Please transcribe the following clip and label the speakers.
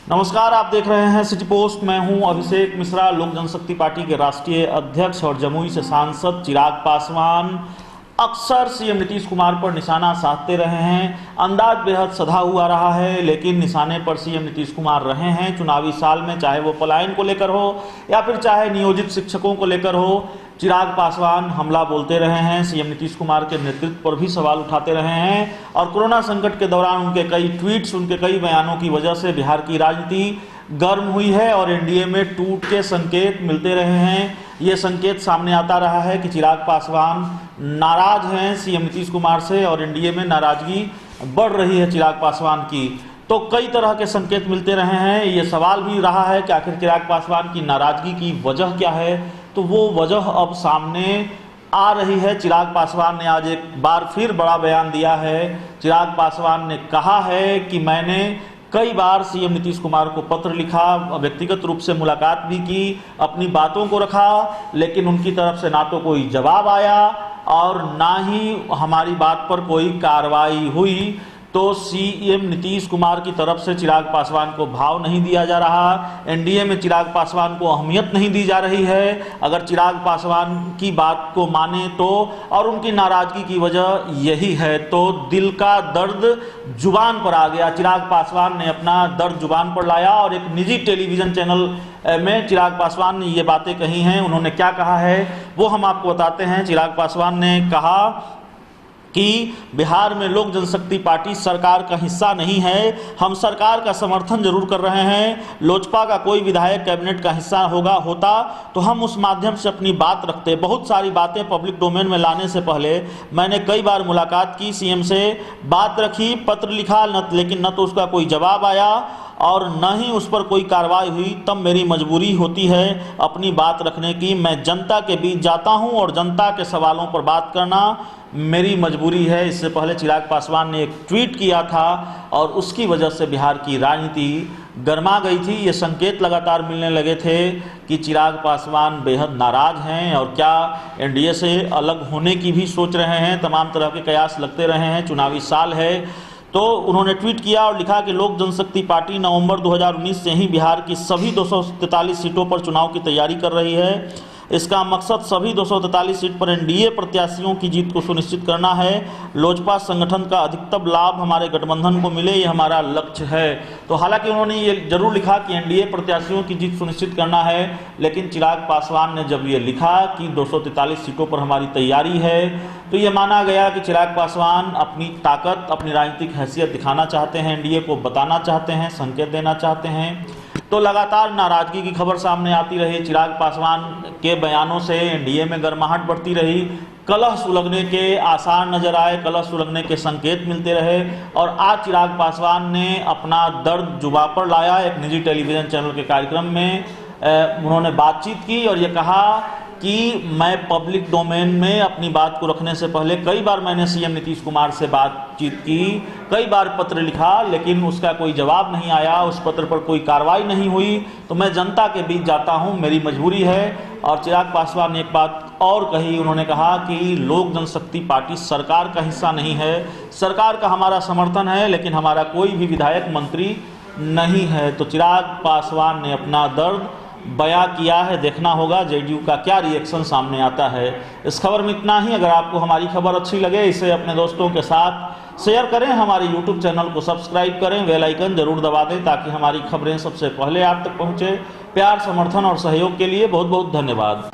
Speaker 1: नमस्कार, आप देख रहे हैं सिटी पोस्ट। मैं हूं अभिषेक मिश्रा। लोक जनशक्ति पार्टी के राष्ट्रीय अध्यक्ष और जमुई से सांसद चिराग पासवान अक्सर सीएम नीतीश कुमार पर निशाना साधते रहे हैं। अंदाज बेहद सधा हुआ रहा है, लेकिन निशाने पर सीएम नीतीश कुमार रहे हैं। चुनावी साल में चाहे वो पलायन को लेकर हो या फिर चाहे नियोजित शिक्षकों को लेकर हो, चिराग पासवान हमला बोलते रहे हैं। सीएम नीतीश कुमार के नेतृत्व पर भी सवाल उठाते रहे हैं और कोरोना संकट के दौरान उनके कई ट्वीट्स, उनके कई बयानों की वजह से बिहार की राजनीति गर्म हुई है और एनडीए में टूट के संकेत मिलते रहे हैं। ये संकेत सामने आता रहा है कि चिराग पासवान नाराज हैं सीएम नीतीश कुमार से और एनडीए में नाराजगी बढ़ रही है चिराग पासवान की। तो कई तरह के संकेत मिलते रहे हैं। ये सवाल भी रहा है कि आखिर चिराग पासवान की नाराजगी की वजह क्या है, तो वो वजह अब सामने आ रही है। चिराग पासवान ने आज एक बार फिर बड़ा बयान दिया है। चिराग पासवान ने कहा है कि मैंने कई बार सीएम नीतीश कुमार को पत्र लिखा, व्यक्तिगत रूप से मुलाकात भी की, अपनी बातों को रखा, लेकिन उनकी तरफ से ना तो कोई जवाब आया और ना ही हमारी बात पर कोई कार्रवाई हुई। तो सीएम नीतीश कुमार की तरफ से चिराग पासवान को भाव नहीं दिया जा रहा। एनडीए में चिराग पासवान को अहमियत नहीं दी जा रही है। अगर चिराग पासवान की बात को माने तो, और उनकी नाराजगी की वजह यही है, तो दिल का दर्द जुबान पर आ गया। चिराग पासवान ने अपना दर्द जुबान पर लाया और एक निजी टेलीविजन चैनल में चिराग पासवान ने ये बातें कही हैं। उन्होंने क्या कहा है वो हम आपको बताते हैं। चिराग पासवान ने कहा कि बिहार में लोक जनशक्ति पार्टी सरकार का हिस्सा नहीं है। हम सरकार का समर्थन जरूर कर रहे हैं। लोजपा का कोई विधायक कैबिनेट का हिस्सा होता तो हम उस माध्यम से अपनी बात रखते। बहुत सारी बातें पब्लिक डोमेन में लाने से पहले मैंने कई बार मुलाकात की, सीएम से बात रखी, पत्र लिखा, लेकिन न तो उसका कोई जवाब आया और न ही उस पर कोई कार्रवाई हुई। तब मेरी मजबूरी होती है अपनी बात रखने की। मैं जनता के बीच जाता हूं और जनता के सवालों पर बात करना मेरी मजबूरी है। इससे पहले चिराग पासवान ने एक ट्वीट किया था और उसकी वजह से बिहार की राजनीति गर्मा गई थी। ये संकेत लगातार मिलने लगे थे कि चिराग पासवान बेहद नाराज हैं और क्या एनडीए से अलग होने की भी सोच रहे हैं। तमाम तरह के कयास लगते रहे हैं, चुनावी साल है। तो उन्होंने ट्वीट किया और लिखा कि लोक जनशक्ति पार्टी नवंबर 2019 से ही बिहार की सभी 243 सीटों पर चुनाव की तैयारी कर रही है। इसका मकसद सभी 243 सीट पर एनडीए प्रत्याशियों की जीत को सुनिश्चित करना है। लोजपा संगठन का अधिकतम लाभ हमारे गठबंधन को मिले, ये हमारा लक्ष्य है। तो हालांकि उन्होंने ये जरूर लिखा कि एनडीए प्रत्याशियों की जीत सुनिश्चित करना है, लेकिन चिराग पासवान ने जब ये लिखा कि 243 सीटों पर हमारी तैयारी है, तो ये माना गया कि चिराग पासवान अपनी ताकत, अपनी राजनीतिक हैसियत दिखाना चाहते हैं, एनडीए को बताना चाहते हैं, संकेत देना चाहते हैं। तो लगातार नाराजगी की खबर सामने आती रही। चिराग पासवान के बयानों से एनडीए में गर्माहट बढ़ती रही। कलह सुलगने के आसार नजर आए, कलह सुलगने के संकेत मिलते रहे और आज चिराग पासवान ने अपना दर्द जुबान पर लाया। एक निजी टेलीविजन चैनल के कार्यक्रम में उन्होंने बातचीत की और ये कहा कि मैं पब्लिक डोमेन में अपनी बात को रखने से पहले कई बार मैंने सीएम नीतीश कुमार से बातचीत की, कई बार पत्र लिखा, लेकिन उसका कोई जवाब नहीं आया, उस पत्र पर कोई कार्रवाई नहीं हुई। तो मैं जनता के बीच जाता हूं, मेरी मजबूरी है। और चिराग पासवान ने एक बात और कही। उन्होंने कहा कि लोक जनशक्ति पार्टी सरकार का हिस्सा नहीं है। सरकार का हमारा समर्थन है, लेकिन हमारा कोई भी विधायक मंत्री नहीं है। तो चिराग पासवान ने अपना दर्द बयां किया है। देखना होगा जेडीयू का क्या रिएक्शन सामने आता है। इस खबर में इतना ही। अगर आपको हमारी खबर अच्छी लगे, इसे अपने दोस्तों के साथ शेयर करें, हमारे यूट्यूब चैनल को सब्सक्राइब करें, बेल आइकन जरूर दबा दें ताकि हमारी खबरें सबसे पहले आप तक पहुंचे। प्यार, समर्थन और सहयोग के लिए बहुत बहुत धन्यवाद।